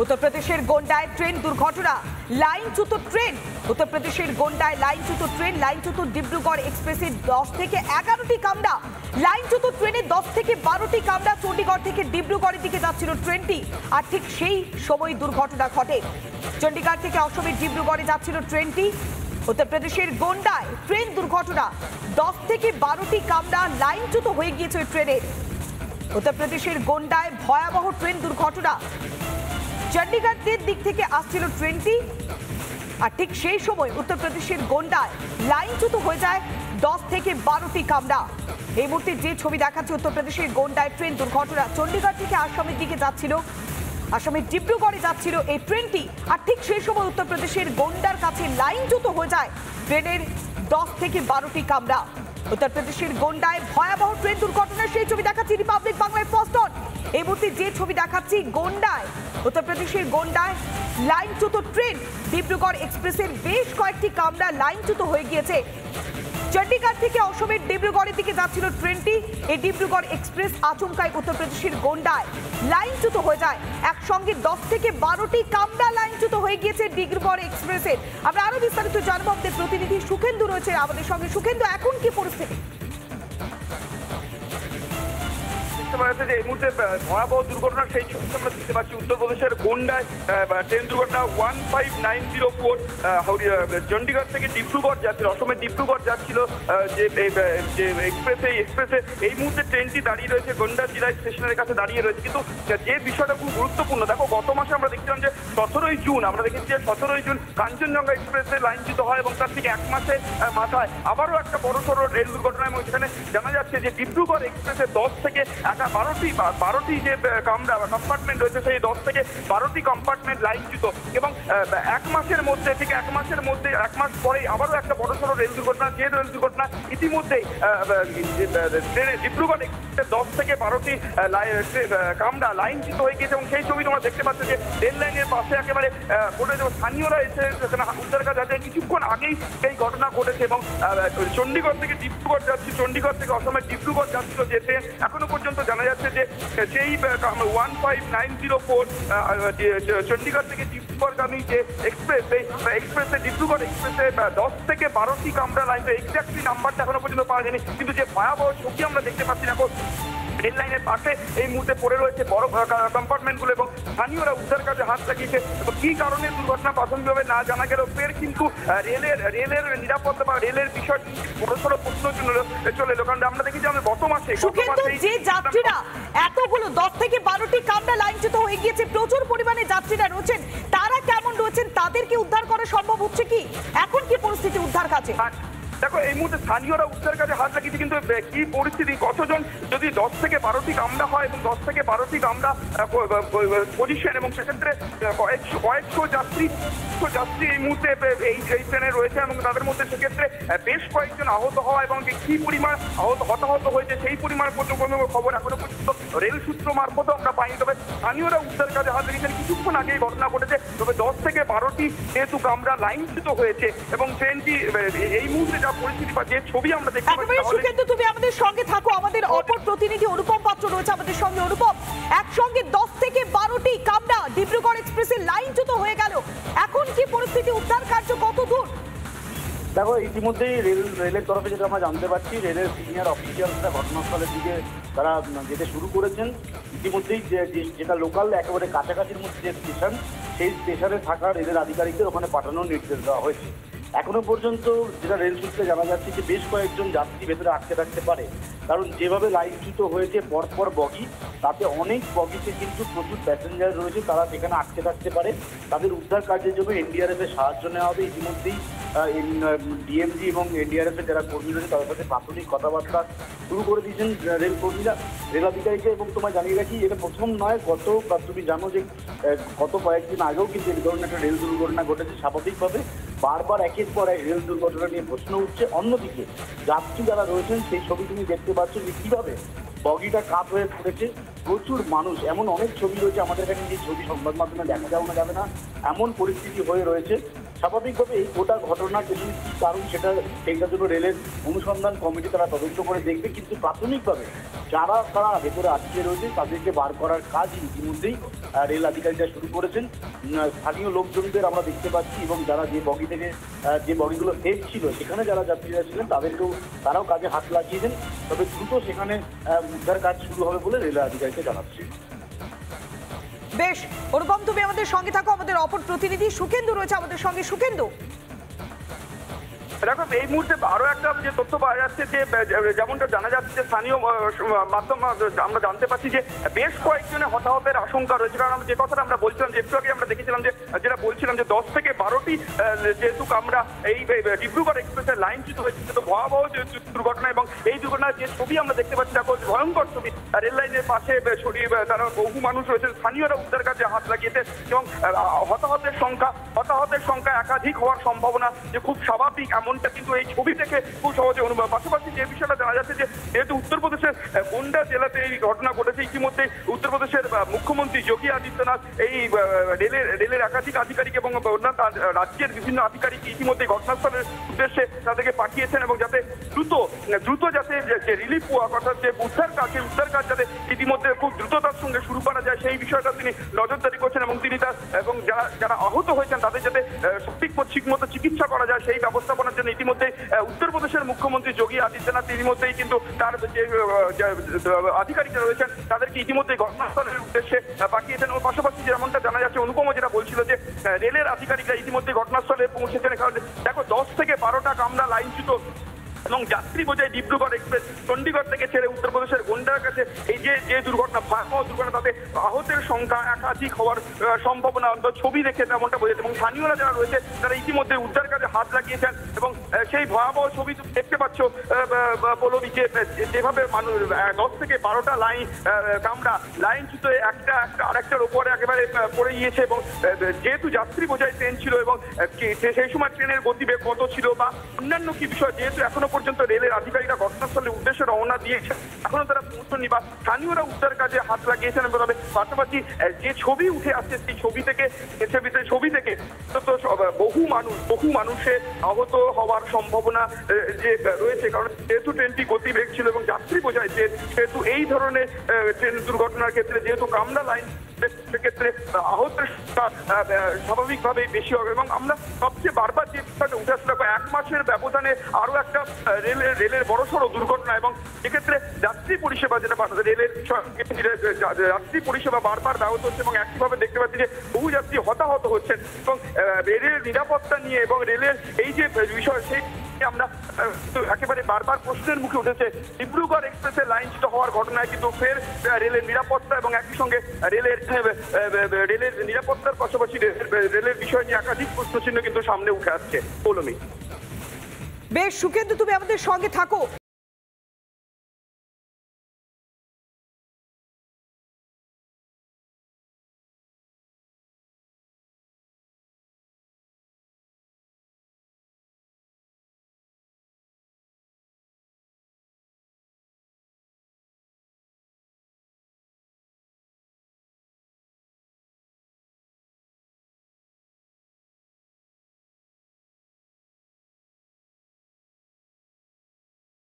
উত্তরপ্রদেশের গোন্ডায় ট্রেন দুর্ঘটনা, লাইনচ্যুত ট্রেন। উত্তরপ্রদেশের গোন্ডায় লাইনচ্যুত ট্রেন, লাইনচ্যুত ডিব্রুগড় এক্সপ্রেসে 10 থেকে 11টি কামরা। লাইনচ্যুত ট্রেনে 10 থেকে 12টি কামরা চণ্ডীগড় থেকে ডিব্রুগড়ের দিকে যাচ্ছিল ট্রেনটি, আর ঠিক সেই সময় দুর্ঘটনা ঘটে। চণ্ডীগড় থেকে অসমের ডিব্রুগড়ে যাচ্ছিল ট্রেনটি। উত্তরপ্রদেশের গোন্ডায় ট্রেন দুর্ঘটনা, 10 থেকে 12টি কামরা লাইনচ্যুত হয়ে গিয়েছে ট্রেনের। উত্তরপ্রদেশের গোন্ডায় ভয়াবহ ট্রেন দুর্ঘটনা। চণ্ডীগড়ের দিক থেকে আসছিল ট্রেনটি, আর ঠিক সেই সময় উত্তরপ্রদেশের গোন্ডায় লাইনচ্যুত হয়ে যায় 10 থেকে 12টি কামরা। এই মুহূর্তে যে ছবি দেখাচ্ছে উত্তরপ্রদেশের গোন্ডায় ট্রেন দুর্ঘটনা। চণ্ডীগড় থেকে আসামের দিকে যাচ্ছিল, আসামের ডিব্রুগড়ে যাচ্ছিল এই ট্রেনটি, আর ঠিক সেই সময় উত্তরপ্রদেশের গোন্ডার কাছে লাইনচ্যুত হয়ে যায় ট্রেনের 10 থেকে 12টি কামরা। উত্তরপ্রদেশের গোন্ডায় ভয়াবহ ট্রেন দুর্ঘটনার সেই ছবি দেখাচ্ছি রিপাবলিক বাংলায় ফার্স্ট অন। এই মুহূর্তে যে ছবি দেখাচ্ছি গোন্ডায়, উত্তরপ্রদেশের গোন্ডায় লাইনচ্যুত ট্রেন। ডিব্রুগড় এক্সপ্রেসের বেশ কয়েকটি কামরা লাইনচ্যুত হয়ে গিয়েছে। চণ্ডীগড় থেকে অসমের ডিব্রুগড়ের দিকে যাচ্ছিল ট্রেনটি। এই ডিব্রুগড় এক্সপ্রেস আচমকায় উত্তরপ্রদেশের গোন্ডায় লাইনচ্যুত হয়ে যায়। একসঙ্গে 10 থেকে 12টি কামরা লাইনচ্যুত হয়ে গিয়েছে ডিব্রুগড় এক্সপ্রেসে। আমরা আরো বিস্তারিত জানবো, আমাদের প্রতিনিধি সুখেন্দু রয়েছে আমাদের সঙ্গে। সুখেন্দু, এখন কি পরিস্থিতি? এই মুহূর্তে ভয়াবহ দুর্ঘটনা সেই ছবি আমরা দেখতে পাচ্ছি উত্তরপ্রদেশের গোন্ডায় ট্রেন দুর্ঘটনা 15904 চণ্ডীগড় থেকে ডিব্রুগড় যাচ্ছিল, অসমের ডিব্রুগড় যাচ্ছিল যে এক্সপ্রেসে এই মুহূর্তে ট্রেনটি দাঁড়িয়ে রয়েছে গোন্ডা জিলা স্টেশনের কাছে দাঁড়িয়ে রয়েছে। কিন্তু যে বিষয়টা খুব গুরুত্বপূর্ণ, দেখো গত মাসে আমরা দেখছিলাম যে 17ই জুন আমরা দেখেছি যে 17ই জুন কাঞ্চনজঙ্ঘা এক্সপ্রেসে লাইনচ্যুত হয় এবং তার থেকে 1 মাসের মাথায় আবারও একটা বড়সড় রেল দুর্ঘটনা, এবং সেখানে জানা যাচ্ছে যে ডিব্রুগড় এক্সপ্রেসে 10 থেকে 12টি যে কামরা বা কম্পার্টমেন্ট রয়েছে সেই 10 থেকে 12টি কম্পার্টমেন্ট লাইনচ্যুত, এবং 1 মাসের মধ্যে ঠিক 1 মাস পরেই আবারও একটা বড়সড় রেল দুর্ঘটনা। যে রেল দুর্ঘটনা ইতিমধ্যেই ডিব্রুগড় এক্সপ্রেসে 10 থেকে 12টি কামরা লাইনচ্যুত হয়ে গিয়েছে, এবং সেই ছবি তোমরা দেখতে পাচ্ছ যে রেল লাইনের পাশে একেবারে স্থানীয়রা এসে সেখানে উদ্ধার কাজ আছে। কিছুক্ষণ আগেই এই ঘটনা ঘটেছে, এবং চণ্ডীগড় থেকে ডিব্রুগড় যাচ্ছিল, চণ্ডীগড় থেকে অসমের ডিব্রুগড় যাচ্ছিল যে ট্রেন, এখনো পর্যন্ত জানা যাচ্ছে যে সেই 15904 চণ্ডীগড় থেকে ডিব্রুগড়গামী যে এক্সপ্রেস, সেই এক্সপ্রেসে ডিব্রুগড় এক্সপ্রেসে 10 থেকে 12টি কামরা লাইন, এক্স্যাক্টলি নাম্বারটা এখনো পর্যন্ত পাওয়া যায়নি। কিন্তু যে ভয়াবহ ছবি আমরা দেখতে পাচ্ছি এখন রেল লাইনের পাশে এই মুহূর্তে পড়ে রয়েছে বড় কম্পার্টমেন্টগুলো, এবং স্থানীয়রা উদ্ধার কাজে হাত লাগিয়েছে। কি কারণে দুর্ঘটনা প্রাথমিকভাবে না জানা গেলেও ফের কিন্তু রেলের নিরাপত্তা বা রেলের বিষয়টি বড়সড় প্রশ্ন চলে এলো। কারণ আমরা দেখি যে আমরা গত মাসে যে যাত্রীরা এতগুলো 10 থেকে 12টি কামরা লাইনচ্যুত হয়ে গিয়েছে, প্রচুর পরিমাণে যাত্রীরা রয়েছেন, তারা কেমন রয়েছেন, তাদেরকে উদ্ধার করা সম্ভব হচ্ছে কি? এখন কি পরিস্থিতি উদ্ধার কাজে? দেখো এই মুহূর্তে স্থানীয়রা উদ্ধার কাজে হাত লাগিয়েছে, কিন্তু কি পরিস্থিতি, কতজন যদি 10 থেকে 12টি কামরা হয় এবং 10 থেকে 12টি কামরা পজিশন, এবং সেক্ষেত্রে কয়েকশো যাত্রী এই মুহূর্তে এই ট্রেনে রয়েছে, এবং তাদের মধ্যে সেক্ষেত্রে বেশ কয়েকজন আহত হওয়া, এবং কি পরিমাণ হতাহত হয়েছে সেই পরিমাণ কোনো খবর এখনো পর্যন্ত রেল সূত্র মারফত আমরা পাইনি। তবে স্থানীয়রা উদ্ধার কাজে হাত লাগিয়েছেন। কিছুক্ষণ আগে এই ঘটনা ঘটেছে, তবে 10 থেকে 12টি যেহেতু কামরা লাইনচ্যুত হয়েছে, এবং ট্রেনটি এই মুহূর্তে যা পরিস্থিতি বা যে ছবি আমরা দেখতে পাচ্ছি। তুমি আমাদের সঙ্গে থাকো, আমাদের অপর প্রতিনিধি অনুপম পাত্র রয়েছে আমাদের সঙ্গে। অনুপম, একসঙ্গে 10 থেকে 12টি কামরা ডিব্রুগড় এক্সপ্রেসে লাইনচ্যুত হয়ে গেল, এখন কি পরিস্থিতি, উদ্ধার কার্য কত দূর? দেখো ইতিমধ্যেই রেলের তরফে যেটা আমরা জানতে পারছি, রেলের সিনিয়র অফিসিয়ালসরা ঘটনাস্থলের দিকে তারা যেতে শুরু করেছেন। ইতিমধ্যেই যেটা লোকাল একেবারে কাছাকাছির মধ্যে যে স্টেশন, সেই স্টেশনে থাকা রেলের আধিকারিকদের ওখানে পাঠানোর নির্দেশ দেওয়া হয়েছে। এখনো পর্যন্ত যেটা রেল সূত্রে জানা যাচ্ছে যে বেশ কয়েকজন যাত্রী ভেতরে আটকে থাকতে পারে, কারণ যেভাবে লাইনচ্যুত হয়েছে পরপর বগি, তাতে অনেক বগিতে কিন্তু প্রচুর প্যাসেঞ্জার রয়েছে, তারা সেখানে আটকে থাকতে পারে। তাদের উদ্ধার কার্যের জন্য এনডিআরএফ এর সাহায্য নেওয়া হবে। ইতিমধ্যেই ডিএমজি এবং এনডিআরএফ এর যারা কর্মী রয়েছে তাদের সাথে প্রাথমিক কথাবার্তা শুরু করে দিয়েছেন রেল কর্মীরা, রেল আধিকারিকরা। এবং তোমায় জানিয়ে রাখি, এটা প্রথম নয়, তুমি জানো যে গত কয়েকদিন আগেও কিন্তু এই ধরনের একটা রেল দুর্ঘটনা ঘটেছে। স্বাভাবিকভাবে বারবার একের পর এক রেল দুর্ঘটনা নিয়ে প্রশ্ন উঠছে। অন্যদিকে যাত্রী যারা রয়েছেন সেই ছবি তুমি দেখতে পাচ্ছ যে কিভাবে বগিটা কাত হয়ে পড়েছে, প্রচুর মানুষ, এমন অনেক ছবি রয়েছে আমাদের এখানে, যে ছবি সংবাদ মাধ্যমে দেখা যাবে না এমন পরিস্থিতি হয়ে রয়েছে। স্বাভাবিকভাবে এই গোটা ঘটনার পেছনে কি কারণ সেইটার জন্য রেলের অনুসন্ধান কমিটি তারা তদন্ত করে দেখবে, কিন্তু প্রাথমিকভাবে তারা ভেতরে আটকে রয়েছে তাদেরকে বার করার কাজ ইতিমধ্যেই রেল আধিকারিকরা শুরু করেছেন। স্থানীয় লোকজনদের আমরা দেখতে পাচ্ছি, এবং যারা যে বগিগুলো সেফ ছিল সেখানে যারা যাত্রীরা ছিলেন তারাও কাজে হাত লাগিয়েছেন। তবে দ্রুত সেখানে উদ্ধার কাজ শুরু হবে বলে রেল আধিকারিকরা জানাচ্ছে। বেশ, অনুপম, তুমি আমাদের সঙ্গে থাকো। আমাদের অপর প্রতিনিধি সুকেন্দু রয়েছে আমাদের সঙ্গে। সুকেন্দু, দেখো এই মুহূর্তে আরো একটা যে তথ্য পাওয়া যাচ্ছে, যে যেমনটা জানা যাচ্ছে যে স্থানীয় মাধ্যম আমরা জানতে পাচ্ছি যে বেশ কয়েকজনের হতাহতের আশঙ্কা রয়েছে। কারণ যে কথাটা আমরা বলছিলাম, যে একটু আগে আমরা দেখেছিলাম যে যেটা বলছিলাম যে 10 থেকে 12টি যেহেতু আমরা এই ডিব্রুগড় এক্সপ্রেসের লাইনচ্যুত হয়েছে, তো ভয়াবহ দুর্ঘটনা, এবং এই দুর্ঘটনার যে ছবি আমরা দেখতে পাচ্ছি দেখো ভয়ঙ্কর ছবি। রেল লাইনের পাশে ছড়িয়ে তারা বহু মানুষ রয়েছে, স্থানীয়রা উদ্ধার কাজে হাত লাগিয়েছে, এবং হতাহতের সংখ্যা একাধিক হওয়ার সম্ভাবনা যে খুব স্বাভাবিক এমনটা কিন্তু এই ছবি থেকে খুব সহজে অনুভব। পাশাপাশি যে বিষয়টা জানা যাচ্ছে যে যেহেতু উত্তরপ্রদেশের গোন্ডা জেলাতে এই ঘটনা ঘটেছে, ইতিমধ্যে উত্তরপ্রদেশের মুখ্যমন্ত্রী যোগী আদিত্যনাথ এই রেলের একাধিক আধিকারিক এবং অন্যান্য রাজ্যের বিভিন্ন আধিকারিক ইতিমধ্যে ঘটনাস্থলের উদ্দেশ্যে তাদেরকে পাঠিয়েছেন, এবং যাতে দ্রুত যাতে যে রিলিফ অর্থাৎ যে উদ্ধার কাজ যাতে ইতিমধ্যে খুব দ্রুততার সঙ্গে শুরু করা যায় সেই বিষয়টা তিনি নজরদারি করছেন, এবং তিনি এবং যারা আহত হয়েছেন তাদের যাতে ঠিকমতো চিকিৎসা করা যায় সেই ব্যবস্থাপনার জন্য ইতিমধ্যে উত্তরপ্রদেশের মুখ্যমন্ত্রী যোগী আদিত্যনাথ ইতিমধ্যেই কিন্তু তার যে আধিকারিকরা রয়েছেন তাদেরকে ইতিমধ্যে ঘটনাস্থলের উদ্দেশ্যে পাঠিয়েছেন। এবং পাশাপাশি যেমনটা জানা যাচ্ছে, অনুপম যেটা বলছিল যে রেলের আধিকারিকরা ইতিমধ্যে ঘটনাস্থলে পৌঁছেছেন। কারণ দেখো 10 থেকে 12টা কামরা লাইনচ্যুত এবং যাত্রী বোঝাই ডিব্রুগড় এক্সপ্রেস চণ্ডীগড় থেকে ছেড়ে উত্তরপ্রদেশের গোন্ডার কাছে এই যে ভয়াবহ দুর্ঘটনা, তাতে আহতের সংখ্যা একাধিক হওয়ার সম্ভাবনা ছবি দেখে তেমনটা বোঝাচ্ছে। এবং স্থানীয়রা যারা রয়েছে তারা ইতিমধ্যে উদ্ধার কাজে হাত লাগিয়েছেন, এবং সেই ভয়াবহ ছবি দেখতে পাচ্ছ পল্লবী, যেভাবে মানুষ 10 থেকে 12টা কামরা লাইনচ্যুত একটা আরেকটার ওপরে একেবারে পড়ে গিয়েছে, এবং যেহেতু যাত্রী বোঝাই ট্রেন ছিল, এবং সেই সময় ট্রেনের গতিবেগ কত ছিল বা অন্যান্য কি বিষয়, যেহেতু এখনো পর্যন্ত রেলের আধিকারিকরা ঘটনাস্থলের উদ্দেশ্যে রওনা দিয়েছেন, এখনো তারা পৌঁছননি বা স্থানীয়রা উদ্ধার কাজে হাত লাগিয়েছেন। তবে পাশাপাশি যে ছবি উঠে আসছে সেই ছবি থেকে বহু মানুষের আহত হওয়ার সম্ভাবনা যে রয়েছে, কারণ যেহেতু ট্রেনটি গতিবেগ ছিল এবং যাত্রী বোঝায় সেহেতু এই ধরনের ট্রেন দুর্ঘটনার ক্ষেত্রে যেহেতু কামরা লাইন, সেক্ষেত্রে আহতের স্বাভাবিকভাবেই বেশি হবে। এবং আমরা সবচেয়ে বারবার যে বিষয়টা উঠে আসলে 1 মাসের ব্যবধানে আরো একটা রেলের বড়সড় দুর্ঘটনা, এবং এক্ষেত্রে যাত্রী পরিষেবা যেটা রেলের যাত্রী পরিষেবা বারবার ব্যাহত হচ্ছে, এবং একইভাবে দেখতে পাচ্ছি যে বহু যাত্রী হতাহত হচ্ছেন, এবং রেলের নিরাপত্তা নিয়ে এবং রেলের এই যে বিষয় সেই আমরা একেবারে বারবার প্রশ্নের মুখে উঠেছে। ডিব্রুগড় এক্সপ্রেসের লাইনচ্যুত হওয়ার ঘটনায় কিন্তু ফের রেলের নিরাপত্তা এবং একই সঙ্গে রেলের নিরাপত্তার পাশাপাশি রেলের বিষয় নিয়ে একাধিক প্রশ্নচিহ্ন কিন্তু সামনে উঠে আসছে। পৌলমী, বেশ সুকেন্দু, তুমি আমাদের সঙ্গে থাকো।